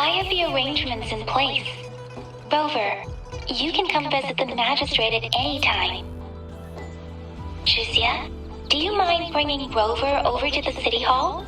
I have the arrangements in place. Rover, you can come visit the magistrate at any time. Juzia, do you mind bringing Rover over to the city hall?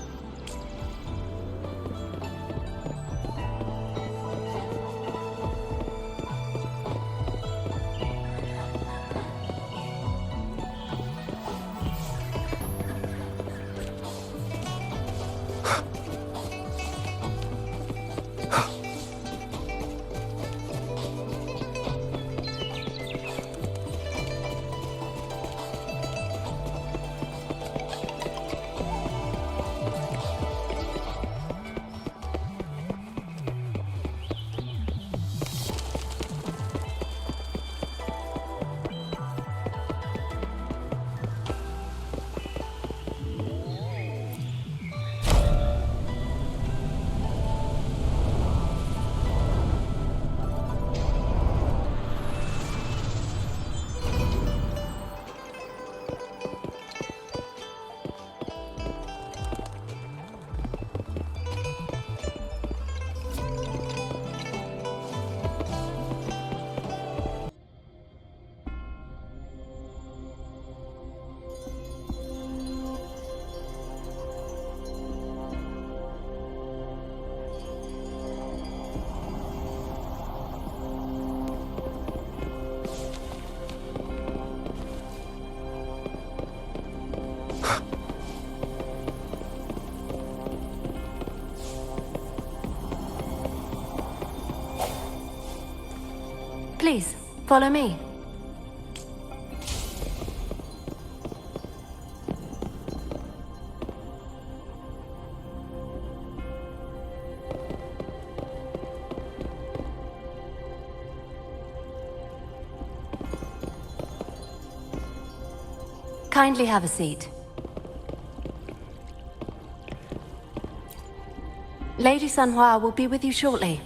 Please, follow me. Kindly have a seat. Lady Sanhua will be with you shortly.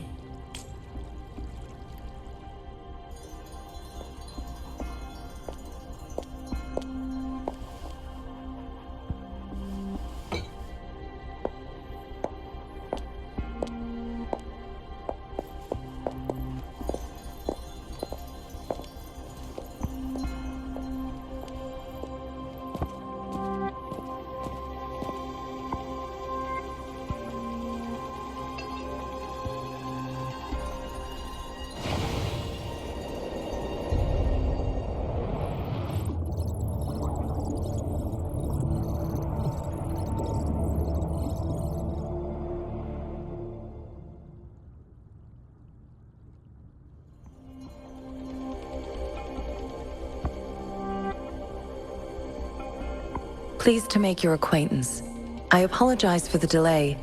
Pleased to make your acquaintance. I apologize for the delay.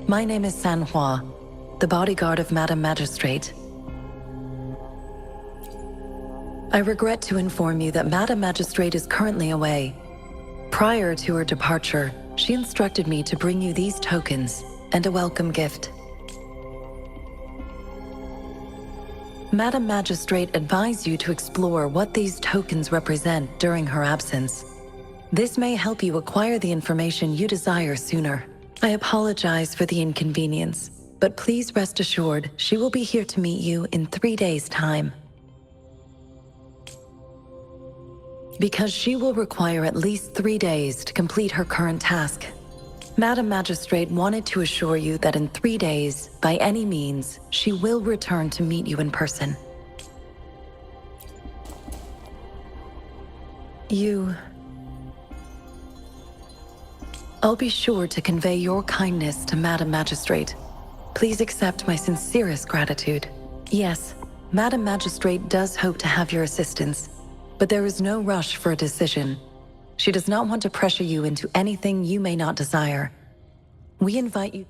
My name is Sanhua, the bodyguard of Madam Magistrate. I regret to inform you that Madam Magistrate is currently away. Prior to her departure, she instructed me to bring you these tokens and a welcome gift. Madam Magistrate advised you to explore what these tokens represent during her absence. This may help you acquire the information you desire sooner. I apologize for the inconvenience, but please rest assured she will be here to meet you in 3 days' time. Because she will require at least 3 days to complete her current task. Madam Magistrate wanted to assure you that in 3 days, by any means, she will return to meet you in person. I'll be sure to convey your kindness to Madam Magistrate. Please accept my sincerest gratitude. Yes, Madam Magistrate does hope to have your assistance, but there is no rush for a decision. She does not want to pressure you into anything you may not desire. We invite you.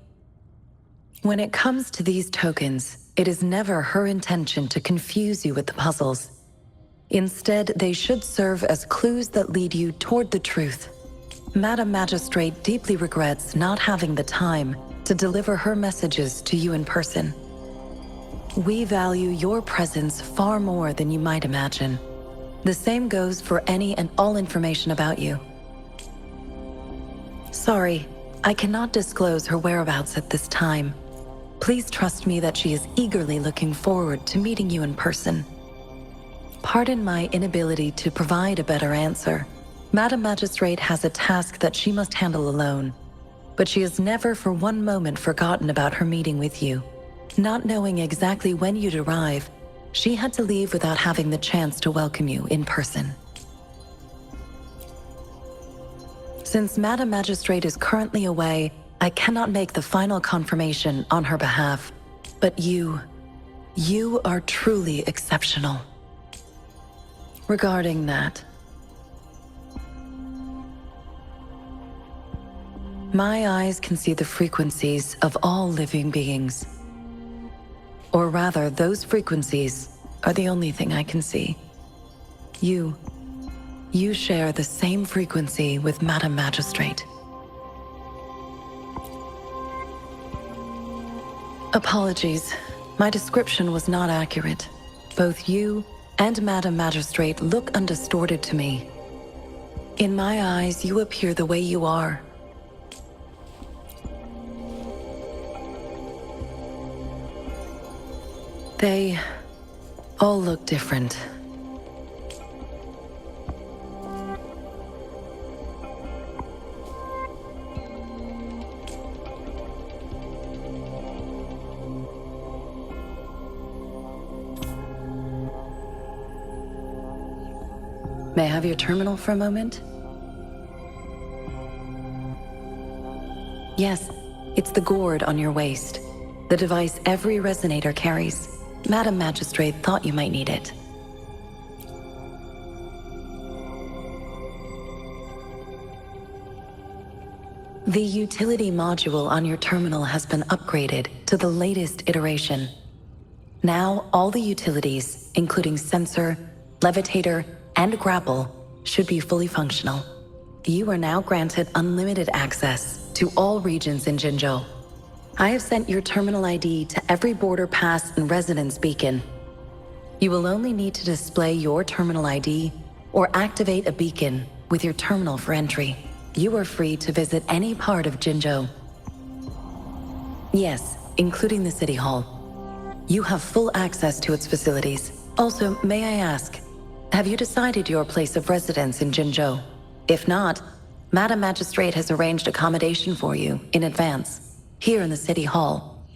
When it comes to these tokens, it is never her intention to confuse you with the puzzles. Instead, they should serve as clues that lead you toward the truth. Madam Magistrate deeply regrets not having the time to deliver her messages to you in person. We value your presence far more than you might imagine. The same goes for any and all information about you. Sorry, I cannot disclose her whereabouts at this time. Please trust me that she is eagerly looking forward to meeting you in person. Pardon my inability to provide a better answer. Madam Magistrate has a task that she must handle alone, but she has never for one moment forgotten about her meeting with you. Not knowing exactly when you'd arrive, she had to leave without having the chance to welcome you in person. Since Madam Magistrate is currently away, I cannot make the final confirmation on her behalf. But you are truly exceptional. Regarding that, my eyes can see the frequencies of all living beings. Or rather, those frequencies are the only thing I can see. You share the same frequency with Madam Magistrate. Apologies, my description was not accurate. Both you and Madam Magistrate look undistorted to me. In my eyes, you appear the way you are. They all look different. May I have your terminal for a moment? Yes, it's the gourd on your waist. The device every resonator carries. Madam Magistrate thought you might need it. The utility module on your terminal has been upgraded to the latest iteration. Now, all the utilities, including sensor, levitator, and grapple, should be fully functional. You are now granted unlimited access to all regions in Jinzhou. I have sent your terminal ID to every border pass and residence beacon. You will only need to display your terminal ID or activate a beacon with your terminal for entry. You are free to visit any part of Jinzhou. Yes, including the City Hall. You have full access to its facilities. Also, may I ask, have you decided your place of residence in Jinzhou? If not, Madam Magistrate has arranged accommodation for you in advance, here in the City Hall.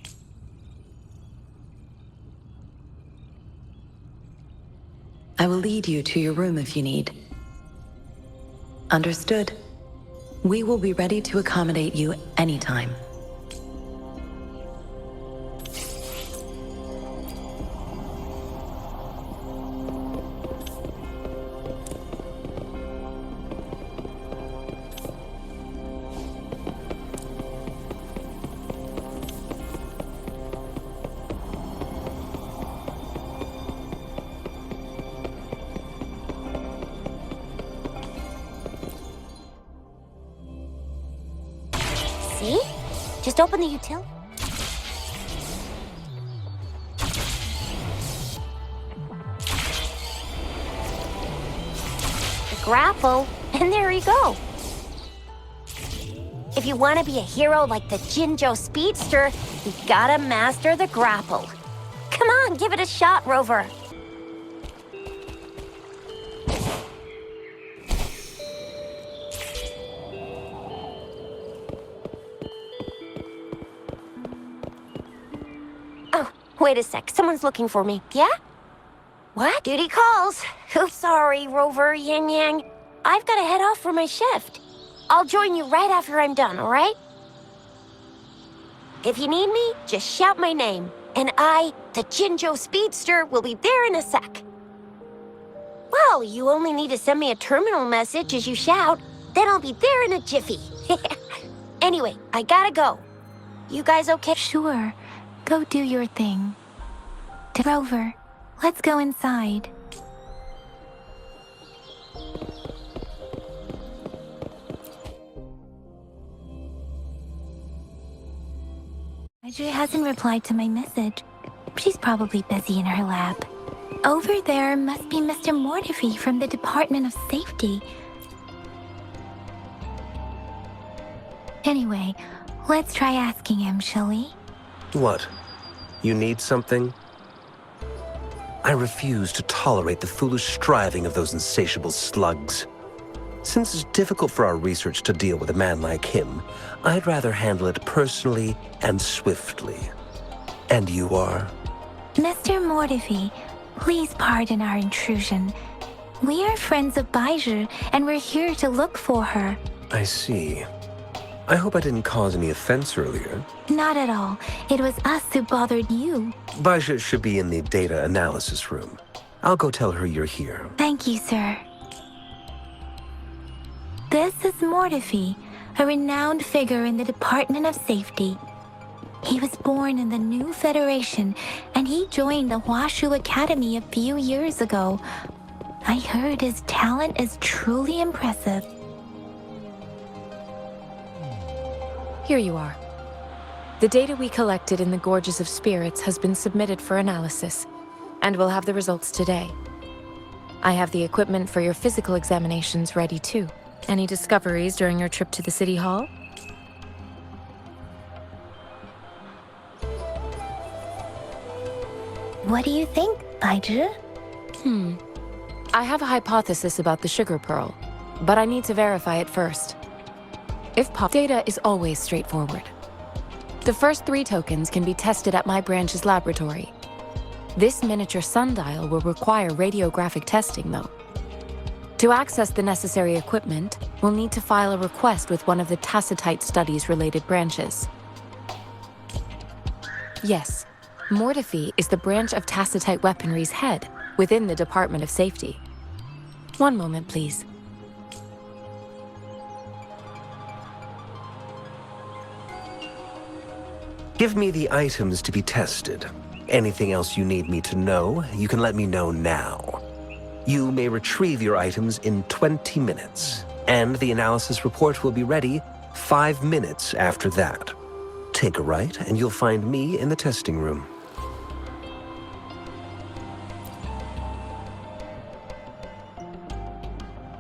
I will lead you to your room if you need. Understood. We will be ready to accommodate you anytime. See? Just open the util. The grapple, and there you go. If you want to be a hero like the Jinzhou Speedster, you gotta master the grapple. Come on, give it a shot, Rover. Oh, wait a sec. Someone's looking for me. Yeah? What? Duty calls. Oops, sorry, Rover, Yang Yang. I've got to head off for my shift. I'll join you right after I'm done, all right? If you need me, just shout my name. And I, the Jinzhou Speedster, will be there in a sec. Well, you only need to send me a terminal message as you shout. Then I'll be there in a jiffy. Anyway, I gotta go. You guys okay? Sure. Go do your thing. Rover, let's go inside. Audrey hasn't replied to my message. She's probably busy in her lab. Over there must be Mr. Mortefi from the Department of Safety. Anyway, let's try asking him, shall we? What? You need something? I refuse to tolerate the foolish striving of those insatiable slugs. Since it's difficult for our research to deal with a man like him, I'd rather handle it personally and swiftly. And you are? Mr. Mortifi, please pardon our intrusion. We are friends of Baiju, and we're here to look for her. I see. I hope I didn't cause any offense earlier. Not at all. It was us who bothered you. Baja should be in the data analysis room. I'll go tell her you're here. Thank you, sir. This is Mortifi, a renowned figure in the Department of Safety. He was born in the new Federation, and he joined the Huashu Academy a few years ago. I heard his talent is truly impressive. Here you are. The data we collected in the Gorges of Spirits has been submitted for analysis, and we'll have the results today. I have the equipment for your physical examinations ready too. Any discoveries during your trip to the City Hall? What do you think, Baiju? I have a hypothesis about the sugar pearl, but I need to verify it first. Data is always straightforward. The first 3 tokens can be tested at my branch's laboratory. This miniature sundial will require radiographic testing, though. To access the necessary equipment, we'll need to file a request with one of the Tacitite Studies-related branches. Yes, Mortifi is the branch of Tacitite Weaponry's head within the Department of Safety. One moment, please. Give me the items to be tested. Anything else you need me to know, you can let me know now. You may retrieve your items in 20 minutes, and the analysis report will be ready 5 minutes after that. Take a right, and you'll find me in the testing room.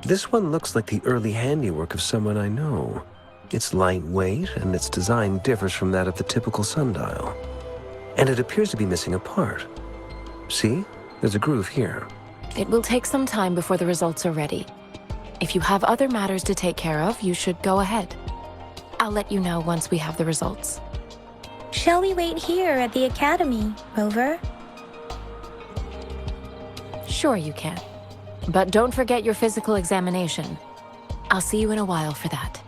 This one looks like the early handiwork of someone I know. It's lightweight, and its design differs from that of the typical sundial. And it appears to be missing a part. See? There's a groove here. It will take some time before the results are ready. If you have other matters to take care of, you should go ahead. I'll let you know once we have the results. Shall we wait here at the Academy, Rover? Sure you can. But don't forget your physical examination. I'll see you in a while for that.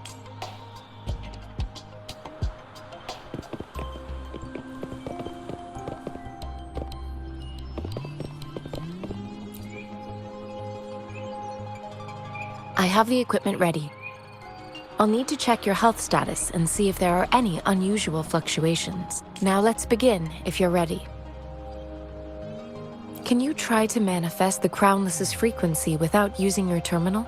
I have the equipment ready. I'll need to check your health status and see if there are any unusual fluctuations. Now let's begin, if you're ready. Can you try to manifest the Crownless's frequency without using your terminal?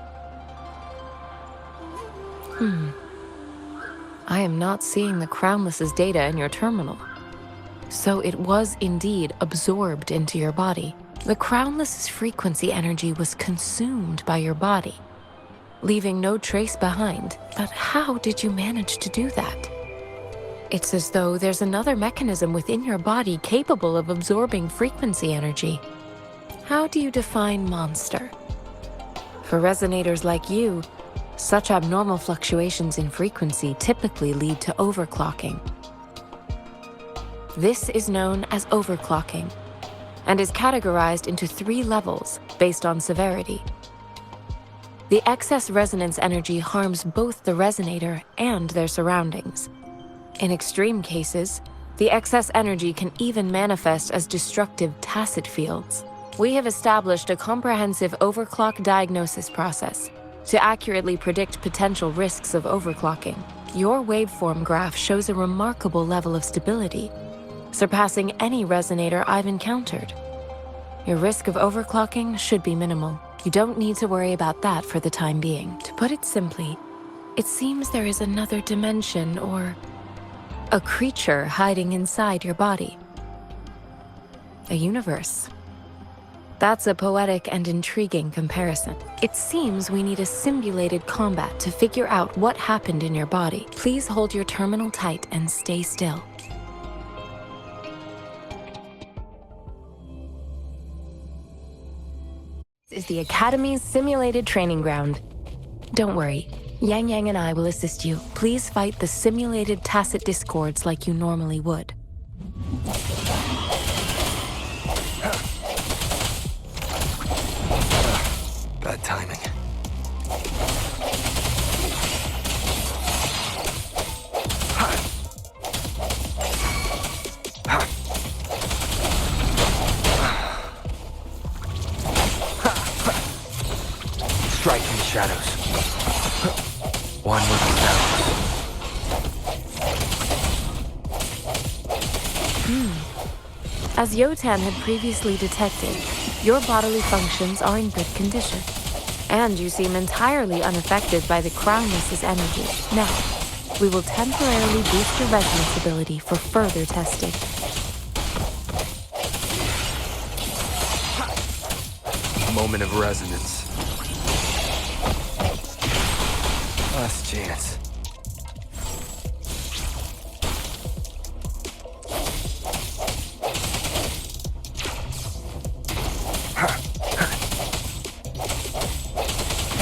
I am not seeing the Crownless's data in your terminal. So it was indeed absorbed into your body. The Crownless's frequency energy was consumed by your body, leaving no trace behind. But how did you manage to do that? It's as though there's another mechanism within your body capable of absorbing frequency energy. How do you define monster? For resonators like you, such abnormal fluctuations in frequency typically lead to overclocking. This is known as overclocking, and is categorized into 3 levels based on severity. The excess resonance energy harms both the resonator and their surroundings. In extreme cases, the excess energy can even manifest as destructive tacit fields. We have established a comprehensive overclock diagnosis process to accurately predict potential risks of overclocking. Your waveform graph shows a remarkable level of stability, surpassing any resonator I've encountered. Your risk of overclocking should be minimal. You don't need to worry about that for the time being. To put it simply, it seems there is another dimension or a creature hiding inside your body. A universe. That's a poetic and intriguing comparison. It seems we need a simulated combat to figure out what happened in your body. Please hold your terminal tight and stay still. is the Academy's simulated training ground. Don't worry. Yang Yang and I will assist you. Please fight the simulated tacit discords like you normally would. Bad timing. Strike in the shadows. One with the sounds. As Yotan had previously detected, your bodily functions are in good condition. And you seem entirely unaffected by the Crownless's energy. Now, we will temporarily boost your resonance ability for further testing. Moment of resonance. Last chance.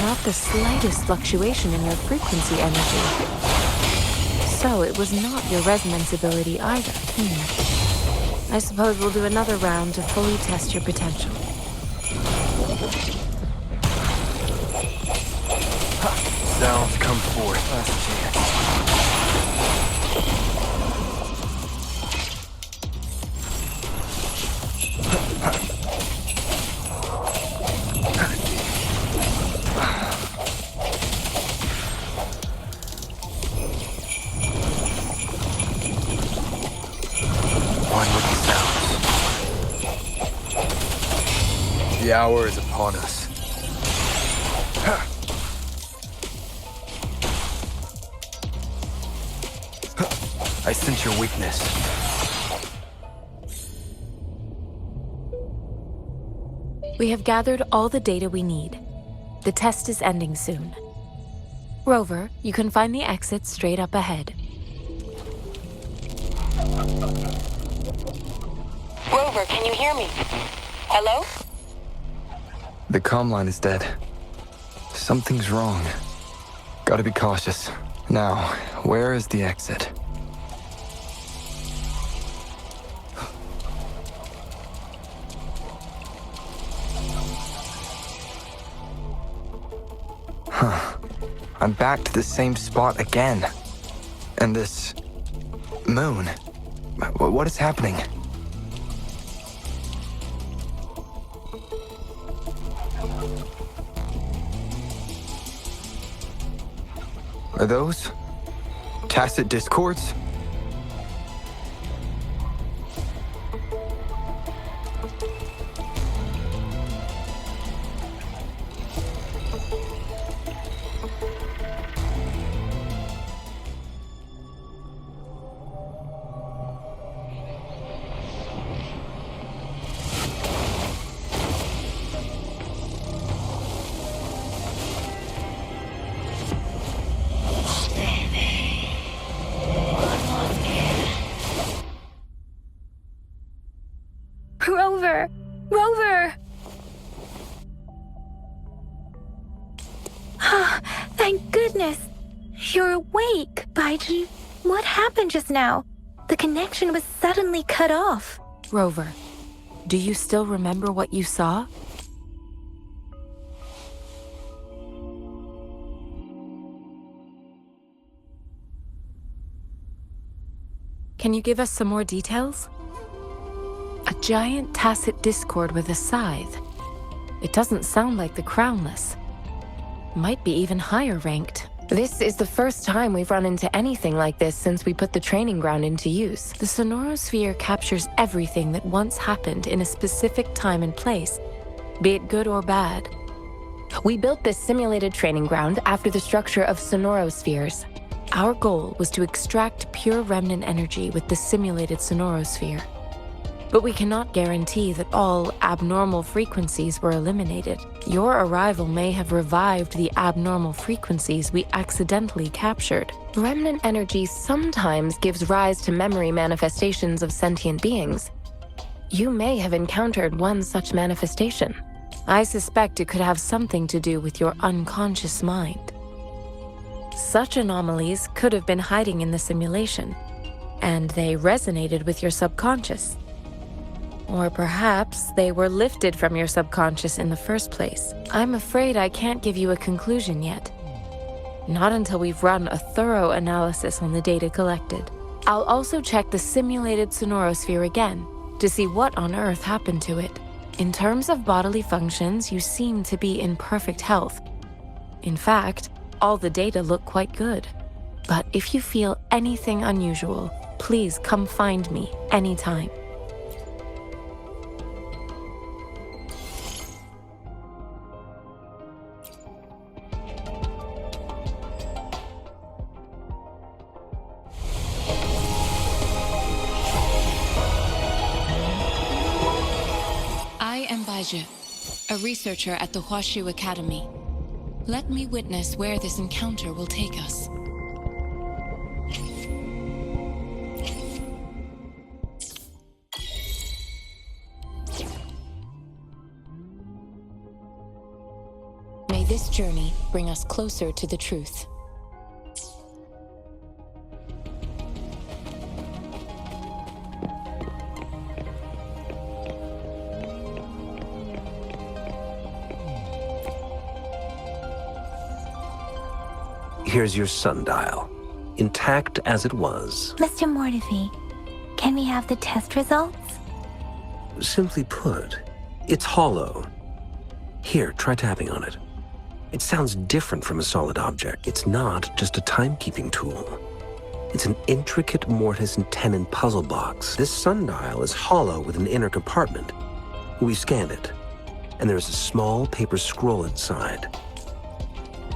Not the slightest fluctuation in your frequency energy. So it was not your resonance ability either. I suppose we'll do another round to fully test your potential. Sounds come forth. Last chance. One with the sounds. The hour is upon us. I sense your weakness. We have gathered all the data we need. The test is ending soon. Rover, you can find the exit straight up ahead. Rover, can you hear me? Hello? The comm line is dead. Something's wrong. Gotta be cautious. Now, where is the exit? I'm back to the same spot again. And this moon. What is happening? Are those tacit discords? Rover! Rover! Thank goodness! You're awake, Baiji. What happened just now? The connection was suddenly cut off. Rover, do you still remember what you saw? Can you give us some more details? A giant tacit discord with a scythe. It doesn't sound like the Crownless. Might be even higher ranked. This is the first time we've run into anything like this since we put the training ground into use. The Sonorosphere captures everything that once happened in a specific time and place, be it good or bad. We built this simulated training ground after the structure of Sonorospheres. Our goal was to extract pure remnant energy with the simulated Sonorosphere. But we cannot guarantee that all abnormal frequencies were eliminated. Your arrival may have revived the abnormal frequencies we accidentally captured. Remnant energy sometimes gives rise to memory manifestations of sentient beings. You may have encountered one such manifestation. I suspect it could have something to do with your unconscious mind. Such anomalies could have been hiding in the simulation, and they resonated with your subconscious. Or perhaps they were lifted from your subconscious in the first place. I'm afraid I can't give you a conclusion yet. Not until we've run a thorough analysis on the data collected. I'll also check the simulated sonorosphere again to see what on earth happened to it. In terms of bodily functions, you seem to be in perfect health. In fact, all the data look quite good. But if you feel anything unusual, please come find me anytime. I am Baiju, a researcher at the Huashu Academy. Let me witness where this encounter will take us. May this journey bring us closer to the truth. Here's your sundial, intact as it was. Mr. Mortefi, can we have the test results? Simply put, it's hollow. Here, try tapping on it. It sounds different from a solid object. It's not just a timekeeping tool. It's an intricate mortise and tenon puzzle box. This sundial is hollow with an inner compartment. We scanned it, and there's a small paper scroll inside.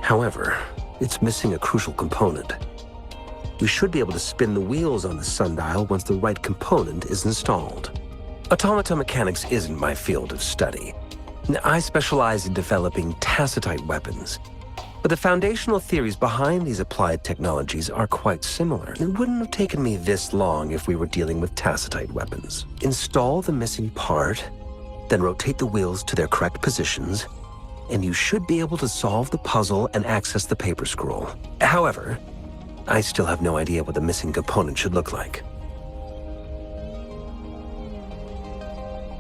However, it's missing a crucial component. We should be able to spin the wheels on the sundial once the right component is installed. Automata mechanics isn't my field of study. I specialize in developing tacitite weapons, but the foundational theories behind these applied technologies are quite similar. It wouldn't have taken me this long if we were dealing with tacitite weapons. Install the missing part, then rotate the wheels to their correct positions, and you should be able to solve the puzzle and access the paper scroll. However, I still have no idea what the missing component should look like.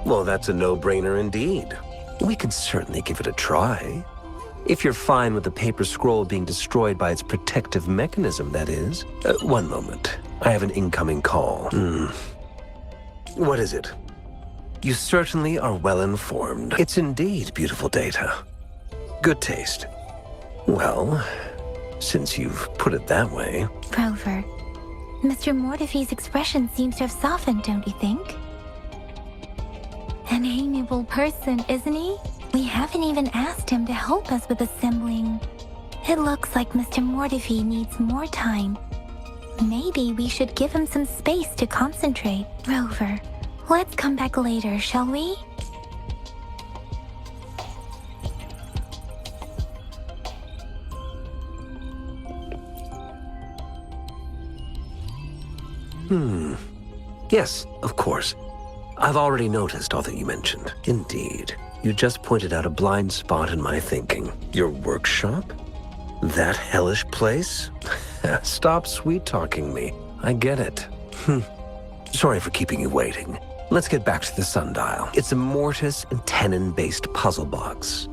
Well, that's a no-brainer indeed. We can certainly give it a try. If you're fine with the paper scroll being destroyed by its protective mechanism, that is. One moment. I have an incoming call. What is it? You certainly are well informed. It's indeed beautiful data. Good taste. Well, since you've put it that way... Rover, Mr. Mortefi's expression seems to have softened, don't you think? An amiable person, isn't he? We haven't even asked him to help us with assembling. It looks like Mr. Mortefi needs more time. Maybe we should give him some space to concentrate. Rover, let's come back later, shall we? Yes, of course. I've already noticed all that you mentioned. Indeed. You just pointed out a blind spot in my thinking. Your workshop? That hellish place? Stop sweet-talking me. I get it. Sorry for keeping you waiting. Let's get back to the sundial. It's a mortise and tenon-based puzzle box.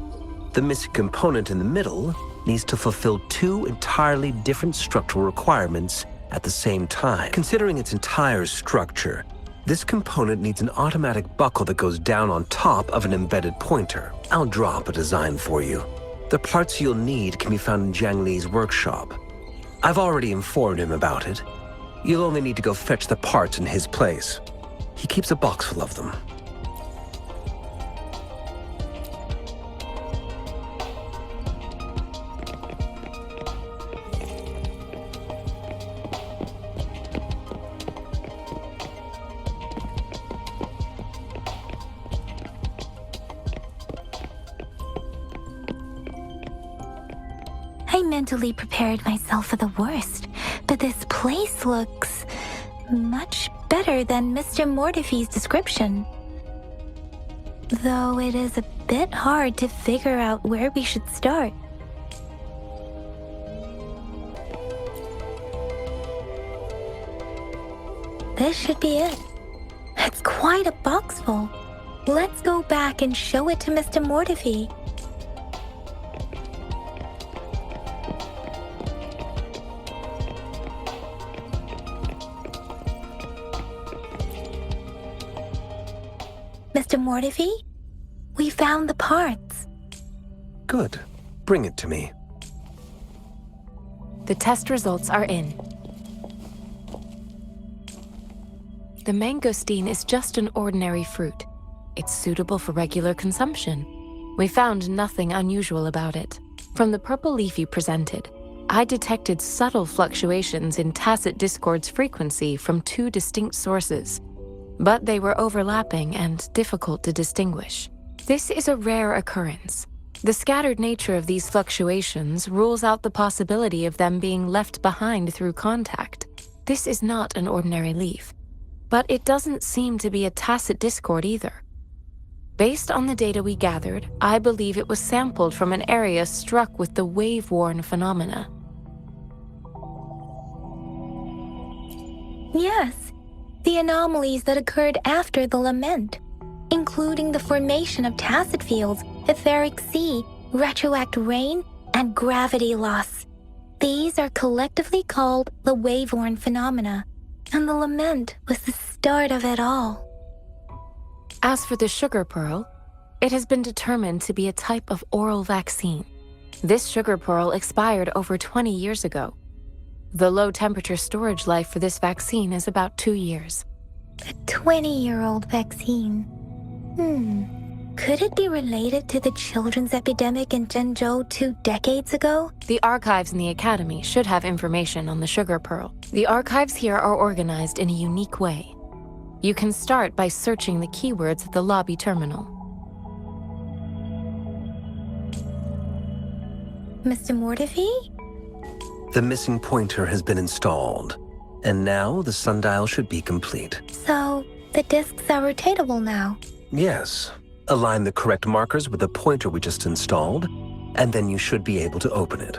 The missing component in the middle needs to fulfill two entirely different structural requirements at the same time. Considering its entire structure, this component needs an automatic buckle that goes down on top of an embedded pointer. I'll drop a design for you. The parts you'll need can be found in Jiang Li's workshop. I've already informed him about it. You'll only need to go fetch the parts in his place. He keeps a box full of them. I mentally prepared myself for the worst, but this place looks much better than Mr. Mortefi's description. Though it is a bit hard to figure out where we should start. This should be it. It's quite a box full. Let's go back and show it to Mr. Mortefi. Mr. Mortefi, we found the parts. Good. Bring it to me. The test results are in. The mangosteen is just an ordinary fruit. It's suitable for regular consumption. We found nothing unusual about it. From the purple leaf you presented, I detected subtle fluctuations in tacit discord's frequency from two distinct sources, but they were overlapping and difficult to distinguish. This is a rare occurrence. The scattered nature of these fluctuations rules out the possibility of them being left behind through contact. This is not an ordinary leaf, but it doesn't seem to be a tacit discord either. Based on the data we gathered, I believe it was sampled from an area struck with the wave-worn phenomena. Yes, the anomalies that occurred after the lament, including the formation of tacit fields, etheric sea, retroact rain, and gravity loss. These are collectively called the wave-worn phenomena, and the lament was the start of it all. As for the sugar pearl, it has been determined to be a type of oral vaccine. This sugar pearl expired over 20 years ago. The low-temperature storage life for this vaccine is about 2 years. A 20-year-old vaccine. Could it be related to the children's epidemic in Zhengzhou 2 decades ago? The archives in the Academy should have information on the sugar pearl. The archives here are organized in a unique way. You can start by searching the keywords at the lobby terminal. Mr. Mortefi? The missing pointer has been installed, and now the sundial should be complete. So, the discs are rotatable now? Yes. Align the correct markers with the pointer we just installed, and then you should be able to open it.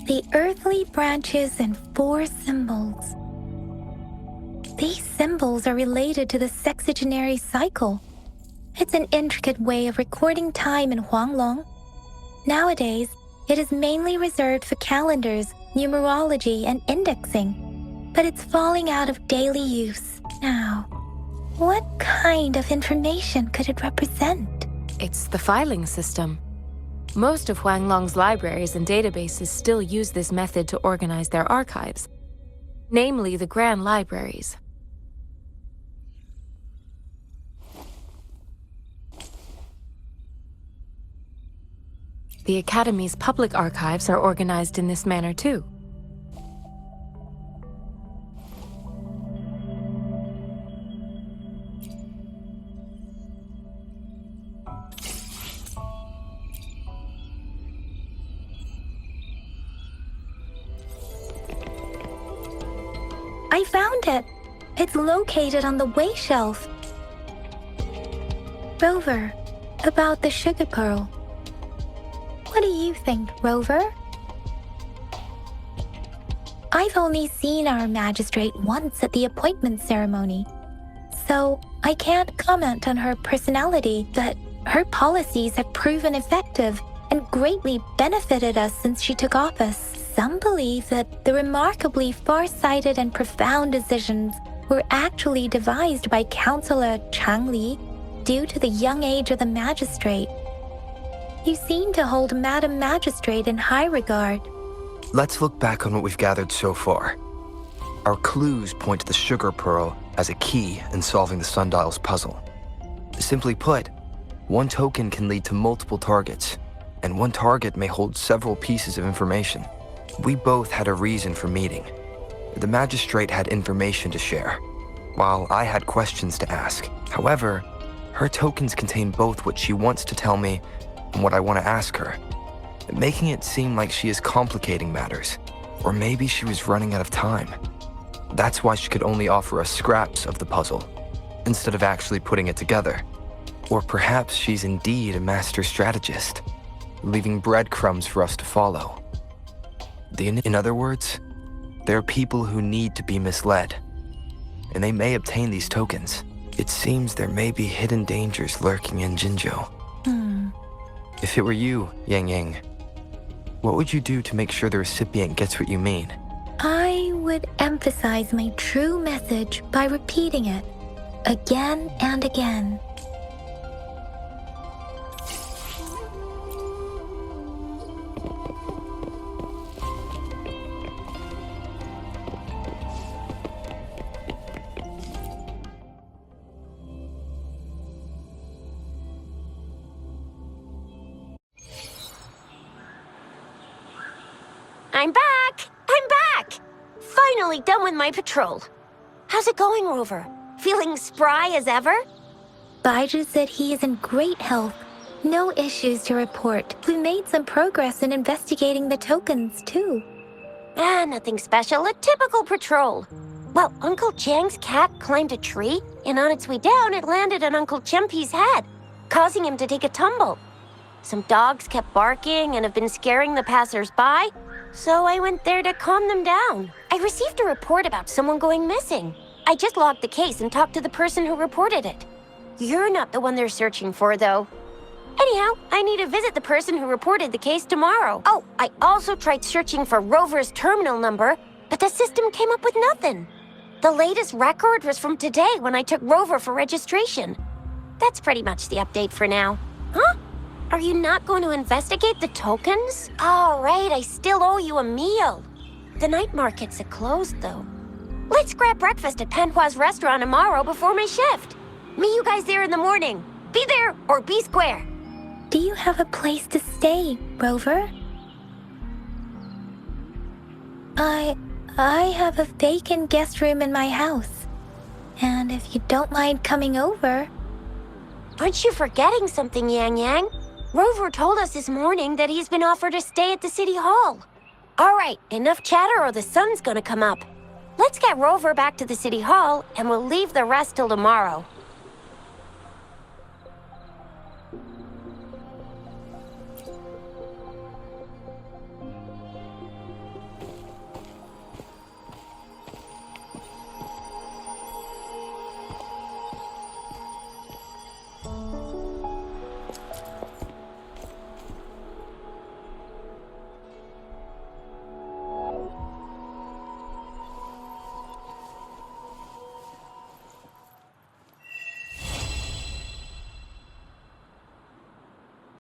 The earthly branches and 4 symbols. These symbols are related to the sexagenary cycle. It's an intricate way of recording time in Huanglong. Nowadays, it is mainly reserved for calendars, numerology, and indexing, but it's falling out of daily use now. What kind of information could it represent? It's the filing system. Most of Huanglong's libraries and databases still use this method to organize their archives, namely the Grand Libraries. The Academy's public archives are organized in this manner too. I found it! It's located on the way shelf. Rover, about the sugar pearl. What do you think, Rover? I've only seen our magistrate once at the appointment ceremony, so I can't comment on her personality, but her policies have proven effective and greatly benefited us since she took office. Some believe that the remarkably far-sighted and profound decisions were actually devised by Councillor Chang Li due to the young age of the magistrate. You seem to hold Madam Magistrate in high regard. Let's look back on what we've gathered so far. Our clues point to the sugar pearl as a key in solving the sundial's puzzle. Simply put, one token can lead to multiple targets, and one target may hold several pieces of information. We both had a reason for meeting. The magistrate had information to share, while I had questions to ask. However, her tokens contain both what she wants to tell me and what I want to ask her, making it seem like she is complicating matters. Or maybe she was running out of time. That's why she could only offer us scraps of the puzzle, instead of actually putting it together. Or perhaps she's indeed a master strategist, leaving breadcrumbs for us to follow. In other words, there are people who need to be misled, and they may obtain these tokens. It seems there may be hidden dangers lurking in Jinzhou. If it were you, Yang Yang, what would you do to make sure the recipient gets what you mean? I would emphasize my true message by repeating it again and again. I'm back! I'm back! Finally done with my patrol. How's it going, Rover? Feeling spry as ever? Baiju said he is in great health. No issues to report. We made some progress in investigating the tokens, too. Nothing special. A typical patrol. Well, Uncle Chang's cat climbed a tree, and on its way down, it landed on Uncle Chempi's head, causing him to take a tumble. Some dogs kept barking and have been scaring the passers-by, so I went there to calm them down. I received a report about someone going missing. I just logged the case and talked to the person who reported it. You're not the one they're searching for, though. Anyhow, I need to visit the person who reported the case tomorrow. Oh, I also tried searching for Rover's terminal number, but the system came up with nothing. The latest record was from today when I took Rover for registration. That's pretty much the update for now. Huh? Are you not going to investigate the tokens? All right, I still owe you a meal. The night markets are closed, though. Let's grab breakfast at Panhua's restaurant tomorrow before my shift. Meet you guys there in the morning. Be there or be square. Do you have a place to stay, Rover? I have a vacant guest room in my house. And if you don't mind coming over... Aren't you forgetting something, Yang Yang? Rover told us this morning that he's been offered a stay at the City Hall. All right, enough chatter or the sun's gonna come up. Let's get Rover back to the City Hall, and we'll leave the rest till tomorrow.